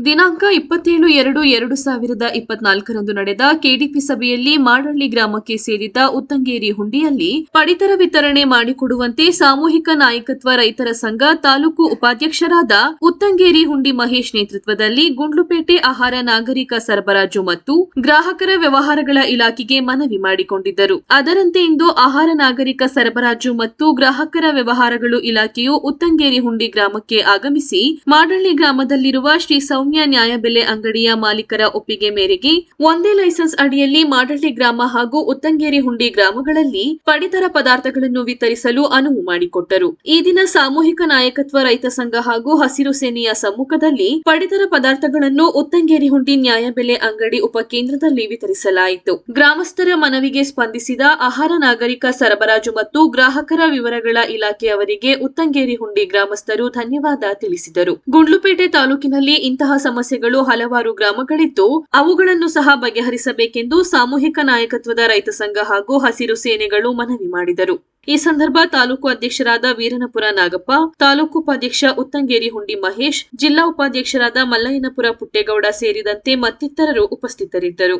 ದಿನಾಂಕ 27/2/2024 ನಡೆದ ಕೆಡಿಪಿ ಸಭೆಯಲ್ಲಿ ಮಾಡಳ್ಳಿ ಗ್ರಾಮಕ್ಕೆ ಸೇರಿದ ಉತ್ತಂಗೇರಿ ಹುಂಡಿಯಲ್ಲಿ ಪಡಿತರ ವಿತರಣೆ ಮಾಡಿಕೊಡುವಂತೆ ಸಾಮೂಹಿಕ ನಾಯಕತ್ವ ರೈತರ ಸಂಘ ತಾಲೂಕು ಉಪಾಧ್ಯಕ್ಷರಾದ ಉತ್ತಂಗೇರಿ ಹುಂಡಿ ಮಹೇಶ್ ನೇತೃತ್ವದಲ್ಲಿ ಗುಂಡ್ಲುಪೇಟೆ ಆಹಾರ ನಾಗರಿಕ ಸರಬರಾಜು ಮತ್ತು ಗ್ರಾಹಕರ ವ್ಯವಹಾರಗಳ ಇಲಾಖೆಗೆ ಮನವಿ ಮಾಡಿಕೊಂಡಿದ್ದರು. ಅದರಂತೆ ಇಂದು ಆಹಾರ ನಾಗರಿಕ ಸರಬರಾಜು ಮತ್ತು ಗ್ರಾಹಕರ ವ್ಯವಹಾರಗಳು ಇಲಾಖೆಯು ಉತ್ತಂಗೇರಿ ಹುಂಡಿ ಗ್ರಾಮಕ್ಕೆ ಆಗಮಿಸಿ ಮಾಡಳ್ಳಿ ಗ್ರಾಮದಲ್ಲಿರುವ ಶ್ರೀ ಸೌಮ್ಯ ನ್ಯಾಯಬೆಲೆ ಅಂಗಡಿಯ ಮಾಲೀಕರ ಒಪ್ಪಿಗೆ ಮೇರೆಗೆ ಒಂದೇ ಲೈಸೆನ್ಸ್ ಅಡಿಯಲ್ಲಿ ಮಾಡಳ್ಳಿ ಗ್ರಾಮ ಹಾಗೂ ಉತ್ತಂಗೇರಿ ಹುಂಡಿ ಗ್ರಾಮಗಳಲ್ಲಿ ಪಡಿತರ ಪದಾರ್ಥಗಳನ್ನು ವಿತರಿಸಲು ಅನುವು ಮಾಡಿಕೊಟ್ಟರು. ಈ ದಿನ ಸಾಮೂಹಿಕ ನಾಯಕತ್ವ ರೈತ ಸಂಘ ಹಾಗೂ ಹಸಿರು ಸೇನೆಯ ಸಮ್ಮುಖದಲ್ಲಿ ಪಡಿತರ ಪದಾರ್ಥಗಳನ್ನು ಉತ್ತಂಗೇರಿ ಹುಂಡಿ ನ್ಯಾಯಬೆಲೆ ಅಂಗಡಿ ಉಪಕೇಂದ್ರದಲ್ಲಿ ವಿತರಿಸಲಾಯಿತು. ಗ್ರಾಮಸ್ಥರ ಮನವಿಗೆ ಸ್ಪಂದಿಸಿದ ಆಹಾರ ನಾಗರಿಕ ಸರಬರಾಜು ಮತ್ತು ಗ್ರಾಹಕರ ವಿವರಗಳ ಇಲಾಖೆಯವರಿಗೆ ಉತ್ತಂಗೇರಿ ಹುಂಡಿ ಗ್ರಾಮಸ್ಥರು ಧನ್ಯವಾದ ತಿಳಿಸಿದರು. ಗುಂಡ್ಲುಪೇಟೆ ತಾಲೂಕಿನಲ್ಲಿ ಇಂತಹ ಸಮಸ್ಯೆಗಳು ಹಲವಾರು ಗ್ರಾಮಗಳಿದ್ದು ಅವುಗಳನ್ನು ಸಹ ಬಗೆಹರಿಸಬೇಕೆಂದು ಸಾಮೂಹಿಕ ನಾಯಕತ್ವದ ರೈತ ಸಂಘ ಹಾಗೂ ಹಸಿರು ಸೇನೆಗಳು ಮನವಿ ಮಾಡಿದರು. ಈ ಸಂದರ್ಭ ತಾಲೂಕು ಅಧ್ಯಕ್ಷರಾದ ವೀರನಪುರ ನಾಗಪ್ಪ, ತಾಲೂಕು ಉಪಾಧ್ಯಕ್ಷ ಉತ್ತಂಗೇರಿ ಹುಂಡಿ ಮಹೇಶ್, ಜಿಲ್ಲಾ ಉಪಾಧ್ಯಕ್ಷರಾದ ಮಲ್ಲಯ್ಯನಪುರ ಪುಟ್ಟೇಗೌಡ ಸೇರಿದಂತೆ ಮತ್ತಿತರರು ಉಪಸ್ಥಿತರಿದ್ದರು.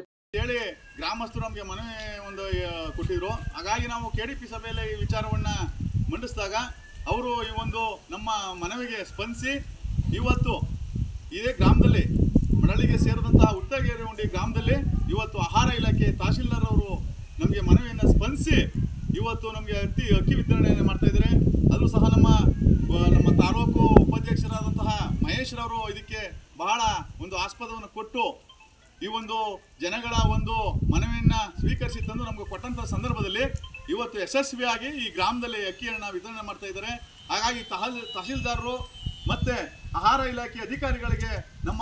ಗ್ರಾಮಸ್ಥರು ನಮಗೆ ಮನವಿ ಕೊಟ್ಟಿದ್ರು. ಹಾಗಾಗಿ ನಾವು ಕೆಡಿಪಿ ಸಭೆಯಲ್ಲಿ ಈ ವಿಚಾರವನ್ನ ಮಂಡಿಸಿದಾಗ ಅವರು ಈ ಒಂದು ನಮ್ಮ ಮನವಿಗೆ ಸ್ಪಂದಿಸಿ ಇವತ್ತು ಇದೇ ಗ್ರಾಮದಲ್ಲಿ ಮಡಳಿಗೆ ಸೇರಿದಂತಹ ಉತ್ತಂಗೇರಿ ಹುಂಡಿ ಗ್ರಾಮದಲ್ಲಿ ಇವತ್ತು ಆಹಾರ ಇಲಾಖೆ ತಹಶೀಲ್ದಾರ್ ಅವರು ನಮಗೆ ಮನವಿಯನ್ನು ಸ್ಪಂದಿಸಿ ಇವತ್ತು ನಮಗೆ ಅಕ್ಕಿ ವಿತರಣೆಯನ್ನು ಮಾಡ್ತಾ ಇದ್ದಾರೆ. ಅದು ಸಹ ನಮ್ಮ ತಾಲೂಕು ಉಪಾಧ್ಯಕ್ಷರಾದಂತಹ ಮಹೇಶ್ರವರು ಇದಕ್ಕೆ ಬಹಳ ಒಂದು ಆಸ್ಪದವನ್ನು ಕೊಟ್ಟು ಈ ಒಂದು ಜನಗಳ ಒಂದು ಮನವಿಯನ್ನು ಸ್ವೀಕರಿಸಿ ತಂದು ನಮಗೆ ಕೊಟ್ಟಂತಹ ಸಂದರ್ಭದಲ್ಲಿ ಇವತ್ತು ಯಶಸ್ವಿಯಾಗಿ ಈ ಗ್ರಾಮದಲ್ಲಿ ಅಕ್ಕಿಯನ್ನು ವಿತರಣೆ ಮಾಡ್ತಾ ಇದ್ದಾರೆ. ಹಾಗಾಗಿ ತಹಶೀಲ್ದಾರರು ಮತ್ತೆ ಆಹಾರ ಇಲಾಖೆ ಅಧಿಕಾರಿಗಳಿಗೆ ನಮ್ಮ